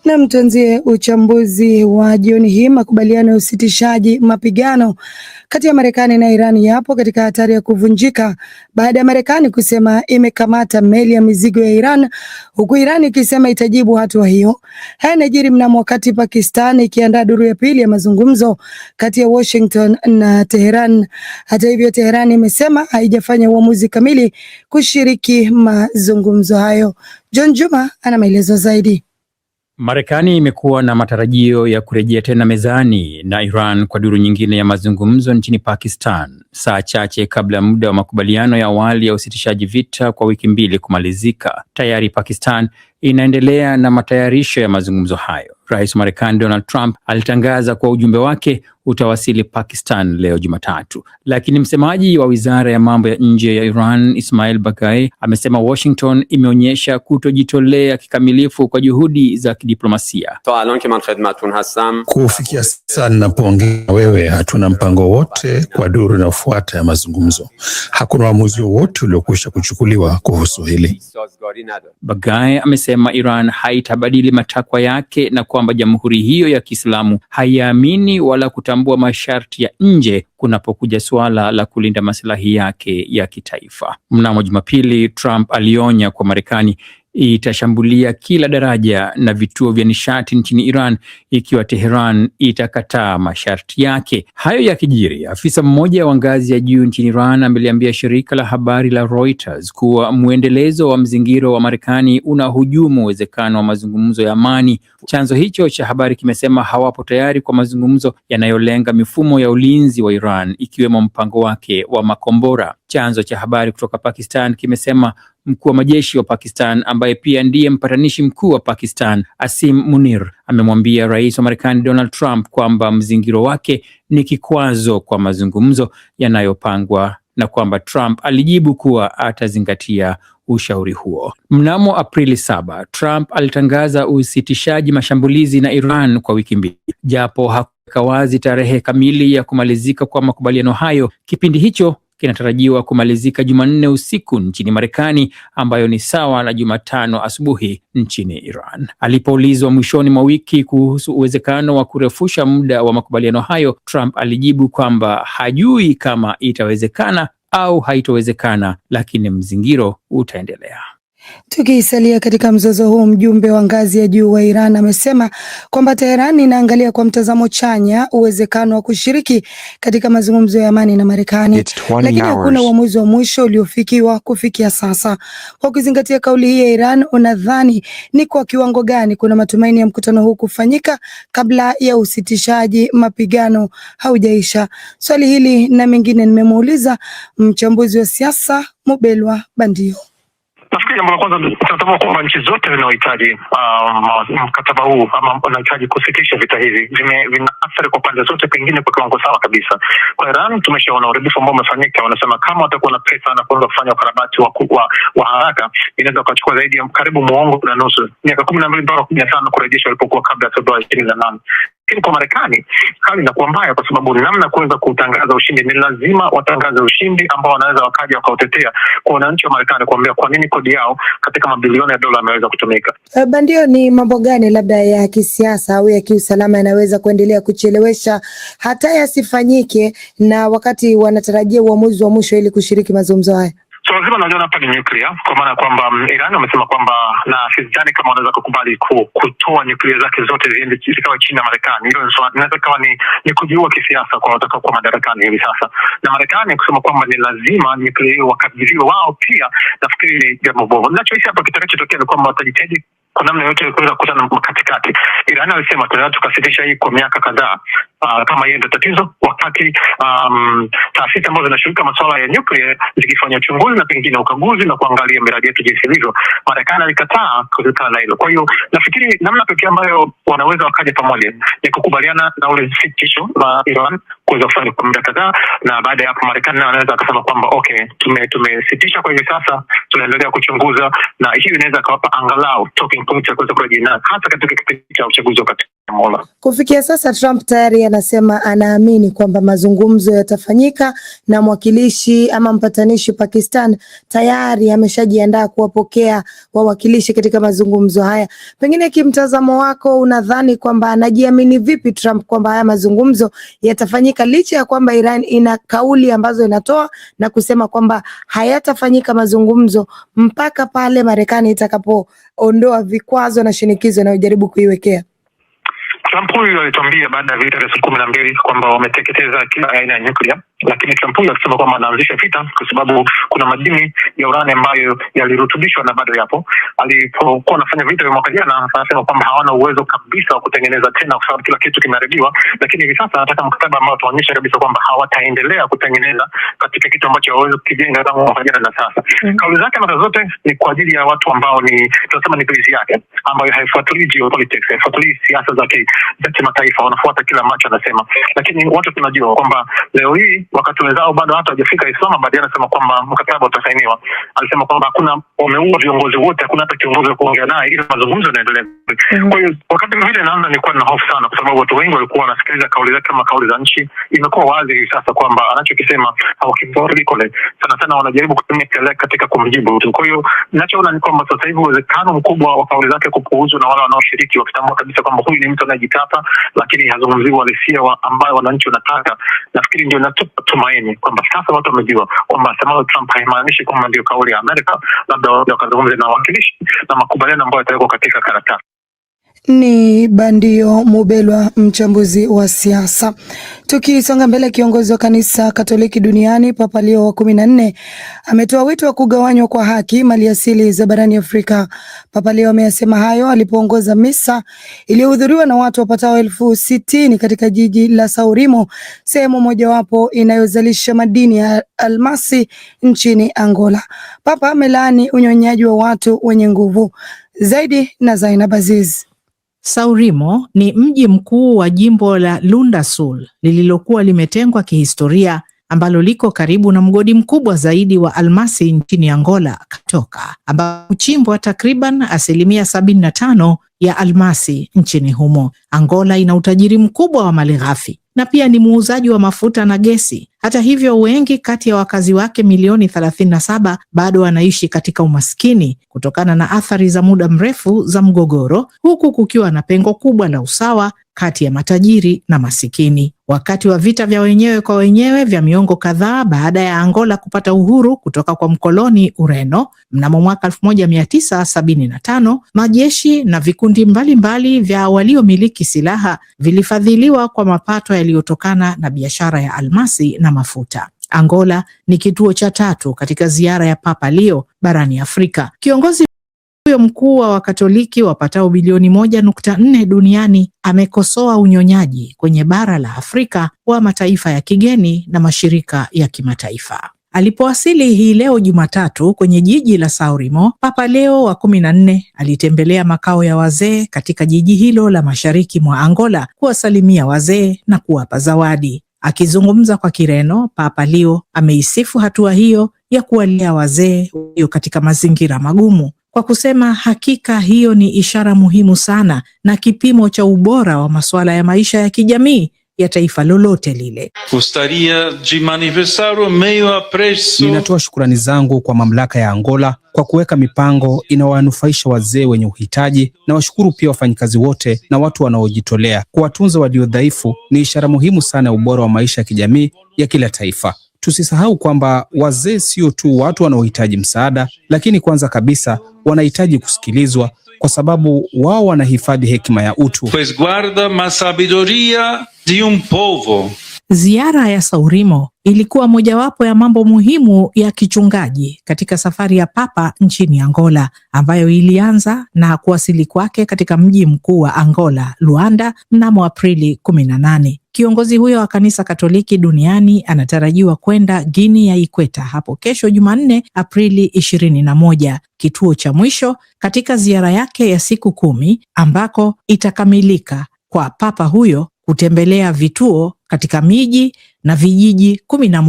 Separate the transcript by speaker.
Speaker 1: Na mtuanzie uchambuzi wa jioni hii. Makubaliano ya usitishaji mapigano kati ya Marekani na Iran yapo katika hatari ya kuvunjika baada ya Marekani kusema imekamata meli ya mizigo ya Iran, huku Iran ikisema itajibu hatua hiyo. Haya yanajiri mnamo wakati Pakistan ikiandaa duru ya pili ya mazungumzo kati ya Washington na Tehran. Hata hivyo, Tehran imesema haijafanya uamuzi kamili kushiriki mazungumzo hayo. John Juma ana maelezo zaidi.
Speaker 2: Marekani imekuwa na matarajio ya kurejea tena mezani na Iran kwa duru nyingine ya mazungumzo nchini Pakistan, saa chache kabla ya muda wa makubaliano ya awali ya usitishaji vita kwa wiki 2 kumalizika. Tayari Pakistan inaendelea na matayarisho ya mazungumzo hayo. Rais wa Marekani Donald Trump alitangaza kuwa ujumbe wake utawasili Pakistan leo Jumatatu, lakini msemaji wa wizara ya mambo ya nje ya Iran Ismail Baqai amesema Washington imeonyesha kutojitolea kikamilifu kwa juhudi za kidiplomasia.
Speaker 3: Kufikia sasa ninapoongea wewe, hatuna mpango wote kwa duru inayofuata ya mazungumzo. Hakuna uamuzi wowote uliokwisha kuchukuliwa kuhusu hili.
Speaker 2: Baqai amesema Iran haitabadili matakwa yake na kwamba jamhuri hiyo ya Kiislamu haiamini wala kutambua masharti ya nje kunapokuja suala la kulinda maslahi yake ya kitaifa. Mnamo Jumapili, Trump alionya kwa Marekani itashambulia kila daraja na vituo vya nishati nchini Iran ikiwa Tehran itakataa masharti yake. Hayo yakijiri, afisa mmoja wa ngazi ya juu nchini Iran ameliambia shirika la habari la Reuters kuwa muendelezo wa mzingiro wa Marekani unahujumu uwezekano wa mazungumzo ya amani. Chanzo hicho cha habari kimesema hawapo tayari kwa mazungumzo yanayolenga mifumo ya ulinzi wa Iran, ikiwemo mpango wake wa makombora. Chanzo cha habari kutoka Pakistan kimesema mkuu wa majeshi wa Pakistan ambaye pia ndiye mpatanishi mkuu wa Pakistan, Asim Munir, amemwambia rais wa Marekani Donald Trump kwamba mzingiro wake ni kikwazo kwa mazungumzo yanayopangwa na kwamba Trump alijibu kuwa atazingatia ushauri huo. Mnamo Aprili 7, Trump alitangaza usitishaji mashambulizi na Iran kwa wiki 2, japo hakuweka wazi tarehe kamili ya kumalizika kwa makubaliano hayo. Kipindi hicho kinatarajiwa kumalizika Jumanne usiku nchini Marekani, ambayo ni sawa na Jumatano asubuhi nchini Iran. Alipoulizwa mwishoni mwa wiki kuhusu uwezekano wa kurefusha muda wa makubaliano hayo, Trump alijibu kwamba hajui kama itawezekana au haitowezekana, lakini mzingiro utaendelea.
Speaker 1: Tukisalia katika mzozo huu, mjumbe wa ngazi ya juu wa Iran amesema kwamba Tehran inaangalia kwa mtazamo chanya uwezekano wa kushiriki katika mazungumzo ya amani na Marekani, lakini hakuna uamuzi wa mwisho uliofikiwa kufikia sasa. Kwa kuzingatia kauli hii ya Iran, unadhani ni kwa kiwango gani kuna matumaini ya mkutano huu kufanyika kabla ya usitishaji mapigano haujaisha? Swali hili na mengine nimemuuliza mchambuzi wa siasa Mubelwa Bandio.
Speaker 4: Nafikiri jambo la kwanza tunatambua kwamba nchi zote zinahitaji mkataba huu ama wanahitaji kusitisha vita hivi. Vina athari kwa pande zote, pengine kwa kiwango sawa kabisa. Kwa Iran tumeshaona uharibifu ambao umefanyika. Wanasema kama watakuwa na pesa na kuanza kufanya ukarabati wa haraka, inaweza kuchukua zaidi ya karibu muongo na nusu, miaka 12 mpaka 15 kurejesha walipokuwa kabla ya Februari 28. Lakini kwa Marekani hali inakuwa mbaya, kwa sababu namna kuweza kutangaza ushindi ni lazima watangaze ushindi ambao wanaweza wakaja wakautetea kwa wananchi wa Marekani, kuambia kwa nini kodi yao katika mabilioni ya dola yameweza kutumika.
Speaker 1: Bandio, ni mambo gani labda ya kisiasa au ya kiusalama yanaweza kuendelea kuchelewesha hata yasifanyike na wakati wanatarajia uamuzi wa mwisho ili kushiriki mazungumzo haya?
Speaker 4: So lazima naona hapa ni nuclear, kwa maana kwamba Iran wamesema kwamba, na sidhani kama wanaweza kukubali kutoa nuclear zake zote ziende zikawa chini ya Marekani. Hilo inaweza kuwa ni kujiua kisiasa kwa wataka kuwa madarakani hivi sasa. Na Marekani kusema kwamba ni lazima nuclear hiyo wakabidhiwe wao, pia nafikiri ni jambo bovu. Ninachohisi hapa kitakachotokea ni kwamba watajitahidi kwa namna yote kuweza kukutana katikati. Iran alisema tunaweza tukasitisha hii kwa miaka kadhaa, kama hiyo ndio tatizo, wakati taasisi ambazo zinashughulika masuala ya nuclear zikifanya uchunguzi na pengine ukaguzi na kuangalia miradi yetu jinsi ilivyo. Marekani alikataa kukutana na hilo. Kwa hiyo nafikiri namna pekee ambayo wanaweza wakaja pamoja ni kukubaliana na ule sitisho la Iran kuweza kufanya kwa muda kadhaa, na baada ya hapo Marekani nayo anaweza akasema kwamba okay, tumesitisha kwa hivi sasa, tunaendelea kuchunguza, na hiyo inaweza kawapa angalau talking point ya kuweza kurejea hasa katika kipindi cha uchaguzi wakati Mola.
Speaker 1: Kufikia sasa Trump tayari anasema anaamini kwamba mazungumzo yatafanyika na mwakilishi ama mpatanishi Pakistan tayari ameshajiandaa kuwapokea wawakilishi katika mazungumzo haya. Pengine kimtazamo wako unadhani kwamba anajiamini vipi Trump kwamba haya mazungumzo yatafanyika licha ya kwamba Iran ina kauli ambazo inatoa na kusema kwamba hayatafanyika mazungumzo mpaka pale Marekani itakapoondoa vikwazo na shinikizo inayojaribu kuiwekea?
Speaker 4: Trump huyu alituambia baada ya vita vya 12 kwamba wameteketeza kila aina ya nyuklia, lakini Trump huyu alisema kwamba anaanzisha vita kwa sababu kuna madini ya urani ambayo yalirutubishwa na bado yapo. Alipokuwa anafanya vita vya mwaka jana, anasema kwamba hawana uwezo kabisa wa kutengeneza tena kwa sababu kila kitu kimeharibiwa, lakini hivi sasa anataka mkataba ambao utaonyesha kabisa kwamba hawataendelea kutengeneza katika kitu ambacho hawawezi kukijenga tangu mwaka jana na sasa. Kauli zake mara zote ni kwa ajili ya watu ambao ni tunasema ni base yake, ambayo haifuatilii geopolitics, haifuatilii siasa za kimataifa, wanafuata kila macho anasema. Lakini watu tunajua kwamba leo hii wakati wenzao bado hata hajafika Islamabad, anasema kwamba mkataba utasainiwa. Alisema kwamba hakuna, wameua viongozi wote, hakuna hata kiongozi wa kuongea naye ili mazungumzo yanaendelea. Kwa hiyo wakati vile naanza nilikuwa na hofu sana, kwa sababu watu wengi walikuwa wanasikiliza kauli zake kama kauli za nchi. Imekuwa wazi hivi sasa kwamba anachokisema hawakipori kule sana wanajaribu kutumia kile katika kumjibu tu. Kwa hiyo ninachoona ni kwamba sasa hivi uwezekano mkubwa wa kauli zake kupuuzwa na wale wanaoshiriki, wakitambua kabisa kwamba huyu ni mtu anayejitapa, lakini hazungumzii uhalisia ambayo wananchi wanataka. Nafikiri ndio natupa tumaini kwamba sasa watu wamejua kwamba sema Trump haimaanishi kwamba ndio kauli ya Amerika, labda wakazungumza na wawakilishi na makubaliano ambayo yatawekwa katika karatasi.
Speaker 1: Ni Bandio Mubelwa, mchambuzi wa siasa. Tukisonga mbele, kiongozi wa kanisa Katoliki duniani Papa Leo wa 14 ametoa wito wa kugawanywa kwa haki maliasili za barani Afrika. Papa Leo ameyasema hayo alipoongoza misa iliyohudhuriwa na watu wapatao 60,000 katika jiji la Sao Remo, sehemu mojawapo inayozalisha madini ya almasi nchini Angola. Papa amelaani unyonyaji wa watu wenye nguvu. Zaidi na Zainab Aziz.
Speaker 5: Sao Remo ni mji mkuu wa jimbo la Lunda Sul lililokuwa limetengwa kihistoria, ambalo liko karibu na mgodi mkubwa zaidi wa almasi nchini Angola, Katoka, ambao huchimbwa takriban 75% ya almasi nchini humo. Angola ina utajiri mkubwa wa malighafi na pia ni muuzaji wa mafuta na gesi. Hata hivyo, wengi kati ya wakazi wake milioni 37 bado wanaishi katika umaskini kutokana na athari za muda mrefu za mgogoro, huku kukiwa na pengo kubwa la usawa kati ya matajiri na masikini. Wakati wa vita vya wenyewe kwa wenyewe vya miongo kadhaa baada ya Angola kupata uhuru kutoka kwa mkoloni Ureno mnamo mwaka 1975, majeshi na vikundi mbalimbali vya waliomiliki silaha vilifadhiliwa kwa mapato yaliyotokana na biashara ya almasi na mafuta. Angola ni kituo cha 3 katika ziara ya Papa Leo barani Afrika. Kiongozi huyo mkuu wa Wakatoliki wapatao bilioni 1.4 duniani amekosoa unyonyaji kwenye bara la Afrika wa mataifa ya kigeni na mashirika ya kimataifa. Alipowasili hii leo Jumatatu kwenye jiji la Sao Remo, Papa Leo wa 14 alitembelea makao ya wazee katika jiji hilo la mashariki mwa Angola kuwasalimia wazee na kuwapa zawadi. Akizungumza kwa Kireno, Papa Leo ameisifu hatua hiyo ya kuwalea wazee walio katika mazingira magumu kwa kusema hakika hiyo ni ishara muhimu sana na kipimo cha ubora wa masuala ya maisha ya kijamii ya taifa lolote lile.
Speaker 6: Ninatoa shukrani zangu kwa mamlaka ya Angola kwa kuweka mipango inayowanufaisha wazee wenye uhitaji, na washukuru pia wafanyikazi wote na watu wanaojitolea. Kuwatunza walio dhaifu ni ishara muhimu sana ya ubora wa maisha ya kijamii ya kila taifa. Tusisahau kwamba wazee sio tu watu wanaohitaji msaada, lakini kwanza kabisa wanahitaji kusikilizwa, kwa sababu wao wanahifadhi hekima ya utu.
Speaker 7: Pues guarda ma sabiduria di un povo.
Speaker 5: Ziara ya Sao Remo ilikuwa mojawapo ya mambo muhimu ya kichungaji katika safari ya Papa nchini Angola, ambayo ilianza na kuwasili kwake katika mji mkuu wa Angola, Luanda, mnamo Aprili 18. Kiongozi huyo wa kanisa Katoliki duniani anatarajiwa kwenda Guinea ya Ikweta hapo kesho Jumanne, Aprili 21, kituo cha mwisho katika ziara yake ya siku 10, ambako itakamilika kwa Papa huyo kutembelea vituo katika miji na vijiji 11